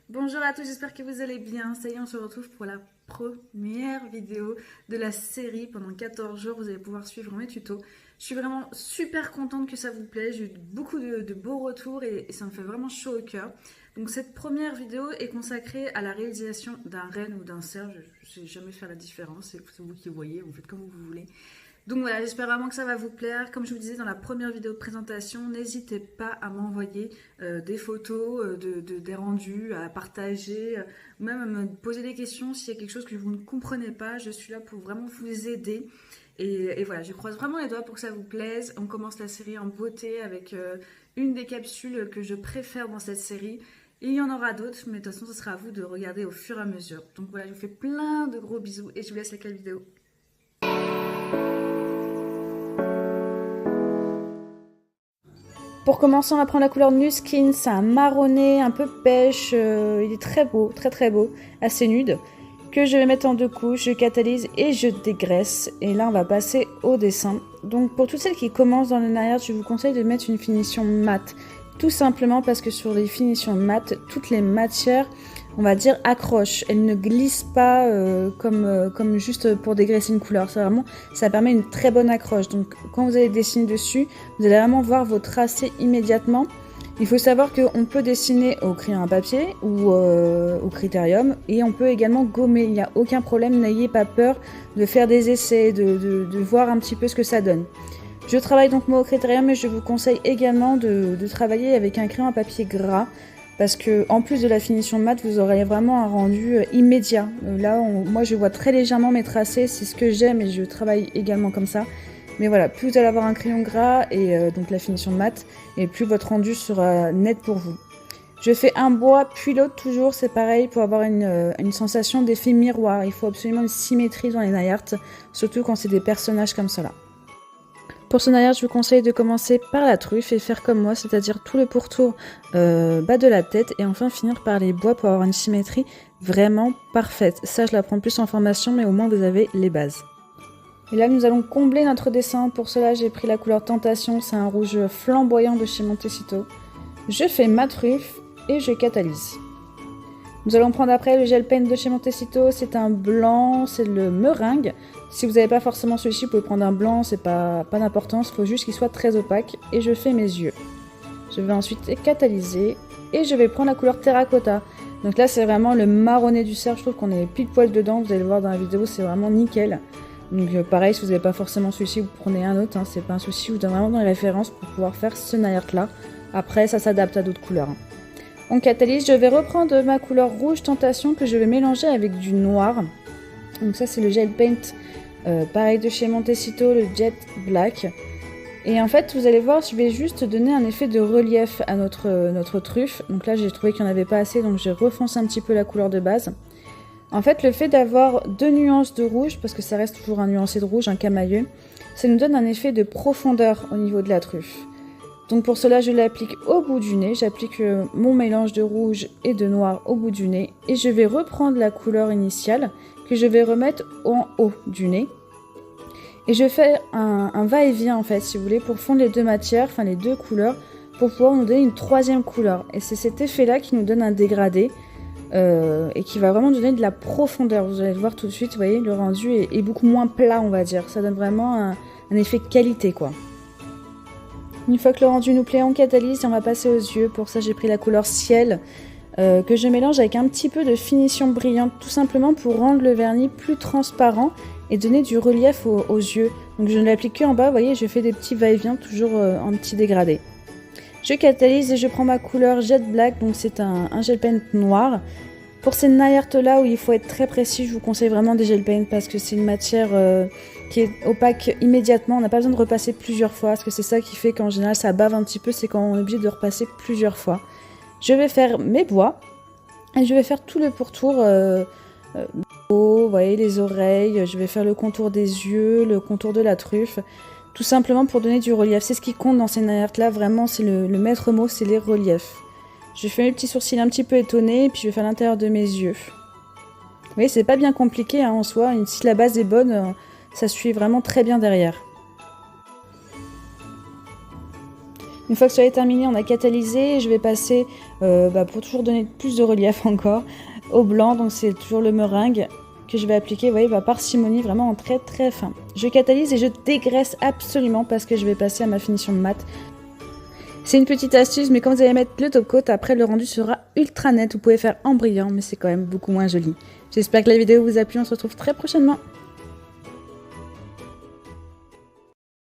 Bonjour à tous, j'espère que vous allez bien. Ça y est, on se retrouve pour la première vidéo de la série. Pendant 14 jours, vous allez pouvoir suivre mes tutos. Je suis vraiment super contente que ça vous plaise. J'ai eu beaucoup de beaux retours et ça me fait vraiment chaud au cœur. Donc cette première vidéo est consacrée à la réalisation d'un renne ou d'un cerf. Je ne sais jamais faire la différence, c'est vous qui voyez, vous faites comme vous voulez. Donc voilà, j'espère vraiment que ça va vous plaire. Comme je vous disais dans la première vidéo de présentation, n'hésitez pas à m'envoyer des photos des rendus, à partager, ou même à me poser des questions s'il y a quelque chose que vous ne comprenez pas. Je suis là pour vraiment vous aider. Et voilà, je croise vraiment les doigts pour que ça vous plaise. On commence la série en beauté avec une des capsules que je préfère dans cette série. Et il y en aura d'autres, mais de toute façon, ce sera à vous de regarder au fur et à mesure. Donc voilà, je vous fais plein de gros bisous et je vous laisse avec la vidéo. Pour commencer, on va prendre la couleur Nuskin. C'est un marronné un peu pêche. Il est très beau, très très beau, assez nude. Que je vais mettre en deux couches, je catalyse et je dégraisse. Et là, on va passer au dessin. Donc, pour toutes celles qui commencent dans le nail art, je vous conseille de mettre une finition mat. Tout simplement parce que sur les finitions mat, toutes les matières, on va dire, accrochent. Elles ne glissent pas comme juste pour dégraisser une couleur. Ça permet une très bonne accroche. Donc, quand vous allez dessiner dessus, vous allez vraiment voir vos tracés immédiatement. Il faut savoir qu'on peut dessiner au crayon à papier ou au critérium et on peut également gommer. Il n'y a aucun problème, n'ayez pas peur de faire des essais, de voir un petit peu ce que ça donne. Je travaille donc moi au critérium et je vous conseille également de travailler avec un crayon à papier gras parce que en plus de la finition mat, vous aurez vraiment un rendu immédiat. Moi je vois très légèrement mes tracés, c'est ce que j'aime et je travaille également comme ça. Mais voilà, plus vous allez avoir un crayon gras et donc la finition mat, et plus votre rendu sera net pour vous. Je fais un bois puis l'autre toujours, c'est pareil pour avoir une sensation d'effet miroir. Il faut absolument une symétrie dans les nail art, surtout quand c'est des personnages comme cela. Pour ce nail art, je vous conseille de commencer par la truffe et faire comme moi, c'est-à-dire tout le pourtour bas de la tête et enfin finir par les bois pour avoir une symétrie vraiment parfaite. Ça, je l'apprends plus en formation, mais au moins vous avez les bases. Et là, nous allons combler notre dessin. Pour cela, j'ai pris la couleur Tentation. C'est un rouge flamboyant de chez Montecito. Je fais ma truffe et je catalyse. Nous allons prendre après le gel paint de chez Montecito. C'est un blanc, c'est le meringue. Si vous n'avez pas forcément celui-ci, vous pouvez prendre un blanc, c'est pas d'importance. Il faut juste qu'il soit très opaque. Et je fais mes yeux. Je vais ensuite catalyser et je vais prendre la couleur Terracotta. Donc là, c'est vraiment le marronné du cerf. Je trouve qu'on est pile poil dedans. Vous allez le voir dans la vidéo, c'est vraiment nickel. Donc pareil, si vous n'avez pas forcément celui-ci, vous prenez un autre, hein, c'est pas un souci, vous donnez vraiment dans les références pour pouvoir faire ce nail art là. Après, ça s'adapte à d'autres couleurs. On catalyse, je vais reprendre ma couleur rouge Tentation que je vais mélanger avec du noir. Donc ça c'est le gel paint, pareil de chez Montecito, le Jet Black. Et en fait, vous allez voir, je vais juste donner un effet de relief à notre truffe. Donc là, j'ai trouvé qu'il n'y en avait pas assez, donc j'ai refoncé un petit peu la couleur de base. En fait, le fait d'avoir deux nuances de rouge, parce que ça reste toujours un nuancé de rouge, un camailleux, ça nous donne un effet de profondeur au niveau de la truffe. Donc pour cela, je l'applique au bout du nez, j'applique mon mélange de rouge et de noir au bout du nez, et je vais reprendre la couleur initiale que je vais remettre en haut du nez. Et je fais un va-et-vient en fait, si vous voulez, pour fondre les deux matières, enfin les deux couleurs, pour pouvoir nous donner une troisième couleur. Et c'est cet effet-là qui nous donne un dégradé. Et qui va vraiment donner de la profondeur. Vous allez le voir tout de suite, vous voyez, le rendu est beaucoup moins plat, on va dire. Ça donne vraiment un effet qualité, quoi. Une fois que le rendu nous plaît, on catalyse et on va passer aux yeux. Pour ça, j'ai pris la couleur ciel que je mélange avec un petit peu de finition brillante, tout simplement pour rendre le vernis plus transparent et donner du relief aux yeux. Donc je ne l'applique que en bas, vous voyez, je fais des petits va-et-vient, toujours en petits dégradés. Je catalyse et je prends ma couleur Jet Black, donc c'est un gel paint noir. Pour ces nail art là où il faut être très précis, je vous conseille vraiment des gel paint parce que c'est une matière qui est opaque immédiatement. On n'a pas besoin de repasser plusieurs fois parce que c'est ça qui fait qu'en général ça bave un petit peu, c'est quand on est obligé de repasser plusieurs fois. Je vais faire mes bois et je vais faire tout le pourtour. Vous voyez les oreilles, je vais faire le contour des yeux, le contour de la truffe. Tout simplement pour donner du relief. C'est ce qui compte dans ces nail art là, vraiment, c'est le maître mot, c'est les reliefs. Je fais mes petits sourcils un petit peu étonnés, et puis je vais faire l'intérieur de mes yeux. Vous voyez, c'est pas bien compliqué hein, en soi, si la base est bonne, ça suit vraiment très bien derrière. Une fois que ça est terminé, on a catalysé. Je vais passer, pour toujours donner plus de relief encore, au blanc. Donc c'est toujours le meringue que je vais appliquer, vous voyez, parcimonie, vraiment en très très fin. Je catalyse et je dégraisse absolument parce que je vais passer à ma finition mat. C'est une petite astuce, mais quand vous allez mettre le top coat, après le rendu sera ultra net. Vous pouvez faire en brillant, mais c'est quand même beaucoup moins joli. J'espère que la vidéo vous a plu, on se retrouve très prochainement.